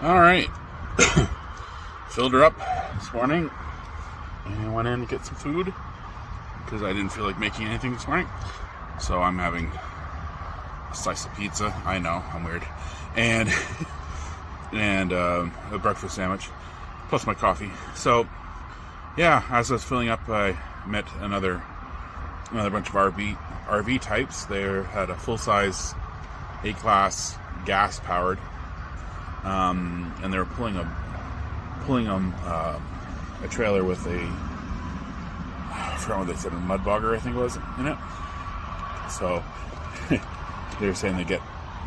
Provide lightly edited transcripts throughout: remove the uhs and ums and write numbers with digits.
All right. Filled her up this morning and went in to get some food because I didn't feel like making anything this morning. So I'm having a slice of pizza. I know, I'm weird. And a breakfast sandwich plus my coffee. So yeah, as I was filling up, I met another bunch of RV types. They had a full-size A-class gas-powered, and they were pulling a trailer with I forgot what they said, a mud bogger, I think it was, in it. So they were saying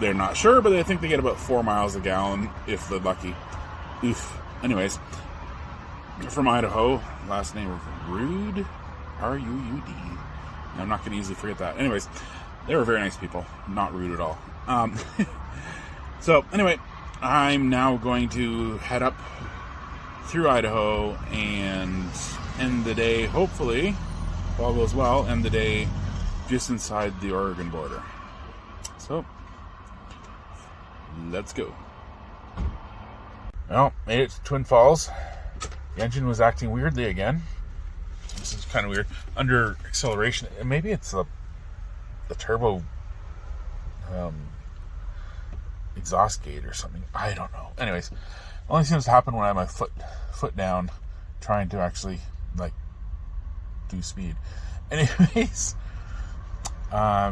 they're not sure, but they think they get about 4 miles a gallon if they're lucky. Oof. Anyways, from Idaho, last name of Rude, R-U-U-D. I'm not going to easily forget that. Anyways, they were very nice people, not rude at all. So anyway, I'm now going to head up through Idaho and end the day, hopefully, if all goes well, end the day just inside the Oregon border. So, let's go. Well, made it to Twin Falls. The engine was acting weirdly again. This is kind of weird. Under acceleration, maybe it's the turbo exhaust gate or something. I don't know. Anyways, only seems to happen when I have my foot down, trying to actually do speed. Anyways,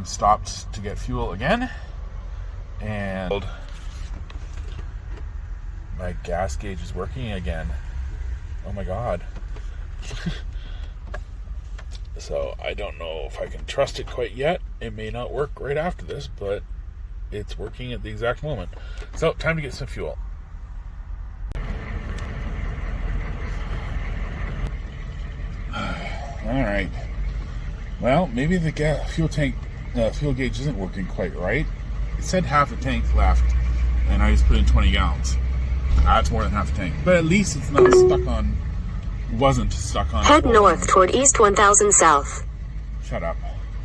stopped to get fuel again, and my gas gauge is working again. Oh my god. So I don't know if I can trust it quite yet. It may not work right after this, but it's working at the exact moment. So time to get some fuel. Alright. Well, maybe the fuel gauge isn't working quite right. It said half a tank left, and I just put in 20 gallons. That's more than half a tank. But at least it's not wasn't stuck on. Head north toward East 1000 South. Shut up.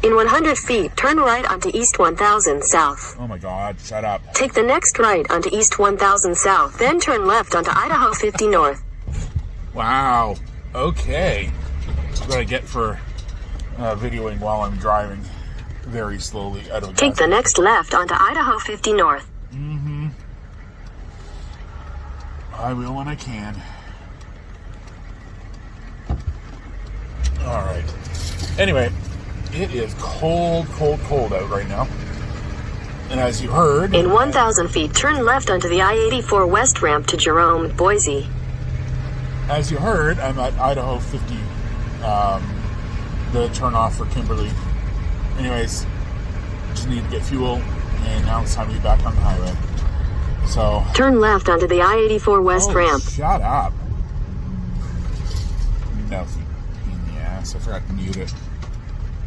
In 100 feet, turn right onto East 1000 South. Oh my god, shut up. Take the next right onto East 1000 South, then turn left onto Idaho 50 North. Wow. Okay. That's what I get for videoing while I'm driving very slowly out of a Take the next left onto Idaho 50 North. Mm-hmm. I will when I can. Alright. Anyway, it is cold out right now. And as you heard... In 1,000 feet, turn left onto the I-84 West ramp to Jerome, Boise. As you heard, I'm at Idaho 50, the turnoff for Kimberly. Anyways, just need to get fuel, and now it's time to get back on the highway. So... Turn left onto the I-84 West ramp. Shut up. No, in the ass. I forgot to mute it.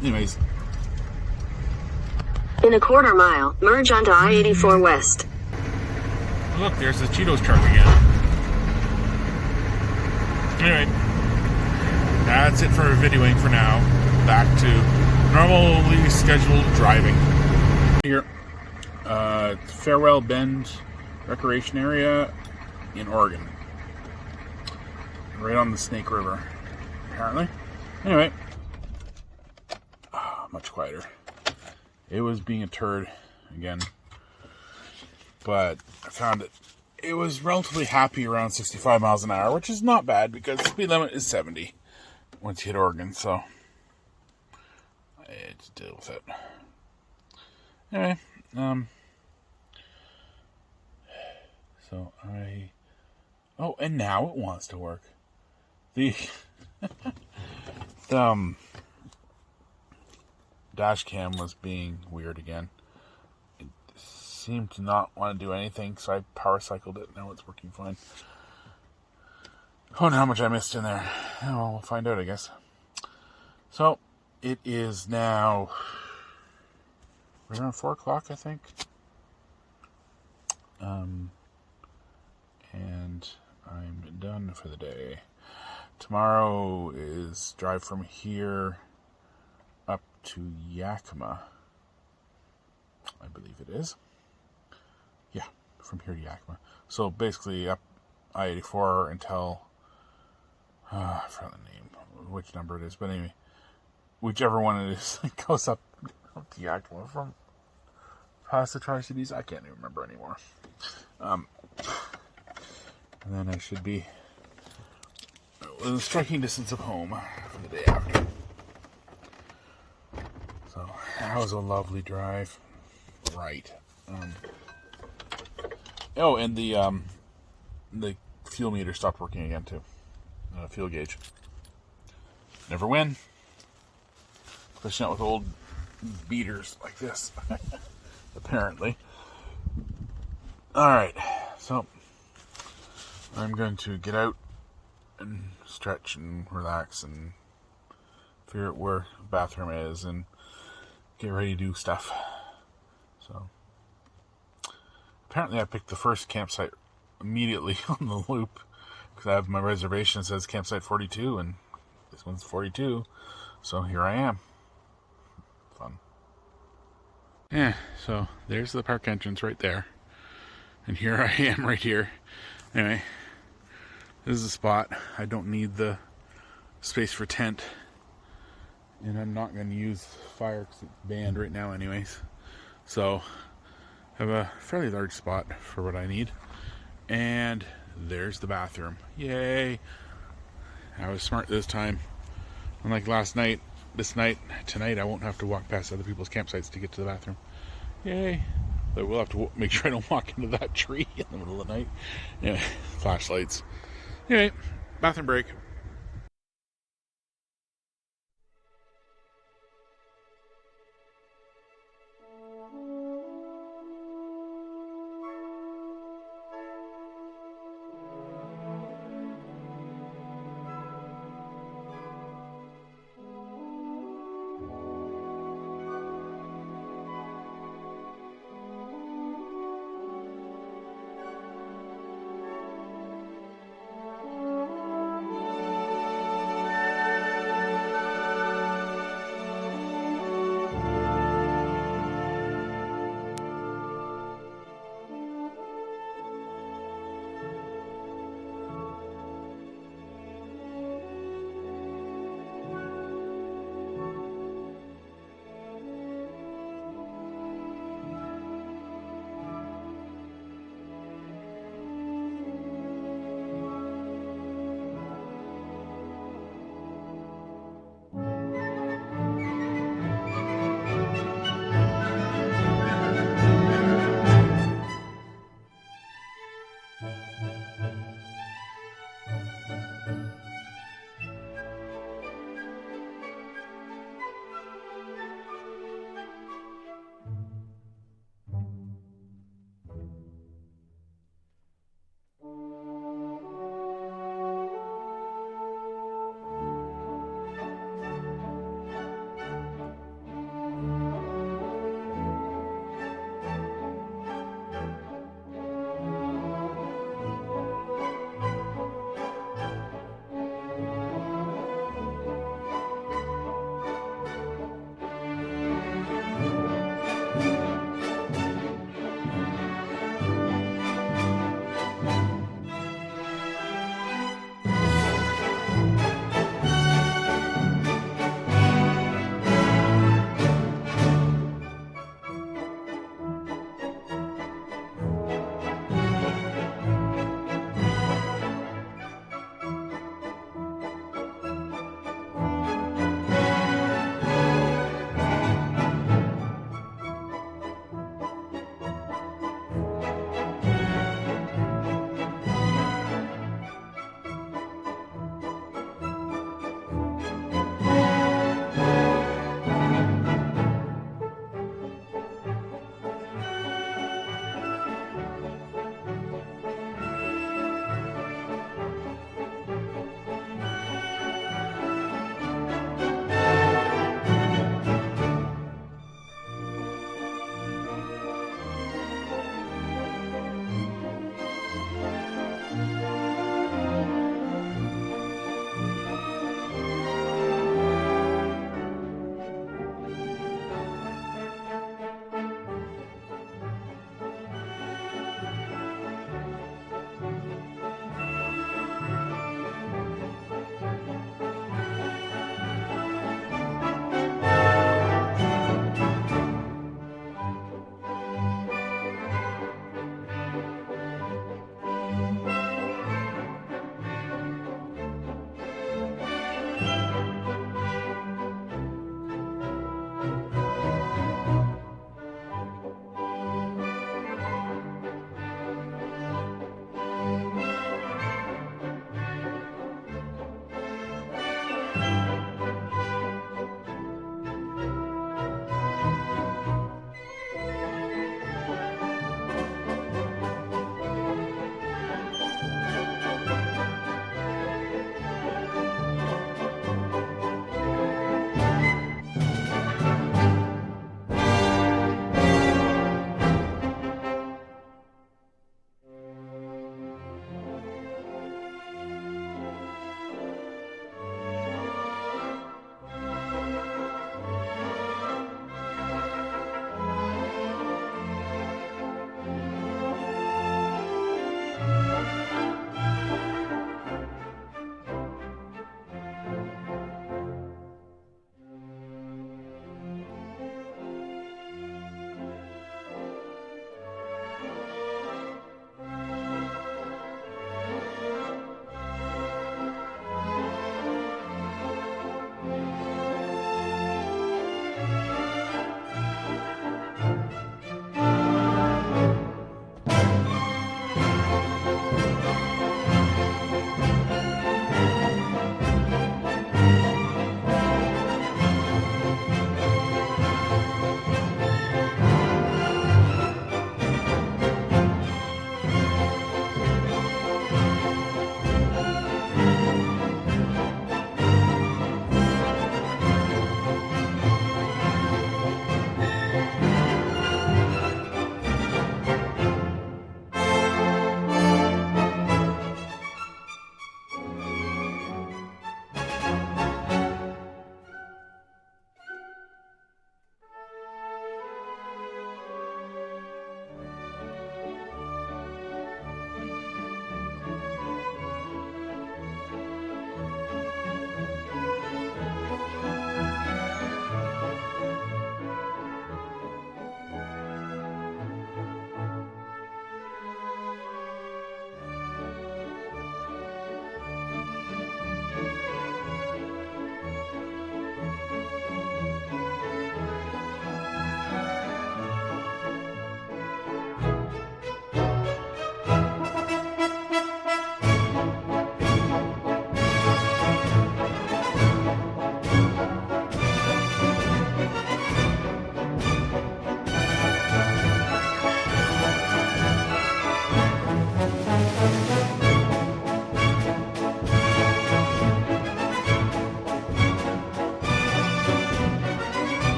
Anyways. In a quarter mile, merge onto I-84 West. Look, there's the Cheetos truck again. Anyway, that's it for videoing for now. Back to normally scheduled driving. Here, Farewell Bend Recreation Area in Oregon. Right on the Snake River, apparently. Anyway, much quieter. It was being a turd again, but I found it was relatively happy around 65 miles an hour, which is not bad because the speed limit is 70 once you hit Oregon, so I had to deal with it. Anyway, so and now it wants to work. The dash cam was being weird again. It seemed to not want to do anything, so I power cycled it. Now it's working fine. I wonder how much I missed in there. Oh, well, we'll find out, I guess. So, it is now around 4 o'clock, I think. And I'm done for the day. Tomorrow is drive from here up to Yakima. I believe it is. Yeah, from here to Yakima. So basically up I-84 until, I forgot the name, which number it is, but anyway, whichever one it is, it goes up to Yakima from past the Tri-Cities. I can't even remember anymore. And then I should be within striking distance of home for the day after. So that was a lovely drive. Right. And the fuel meter stopped working again too. Fuel gauge. Never win. Especially not with old beaters like this. Apparently. Alright, so I'm going to get out and stretch and relax and figure out where the bathroom is and get ready to do stuff. So apparently I picked the first campsite immediately on the loop because I have my reservation that says campsite 42 and this one's 42, so here I am. Fun. Yeah, so there's the park entrance right there. And here I am right here. Anyway, this is the spot. I don't need the space for tent. And I'm not going to use fire because it's banned right now anyways. So, I have a fairly large spot for what I need. And there's the bathroom. Yay! I was smart this time. Unlike tonight I won't have to walk past other people's campsites to get to the bathroom. Yay! But we'll have to make sure I don't walk into that tree in the middle of the night. Anyway, flashlights. Anyway, bathroom break.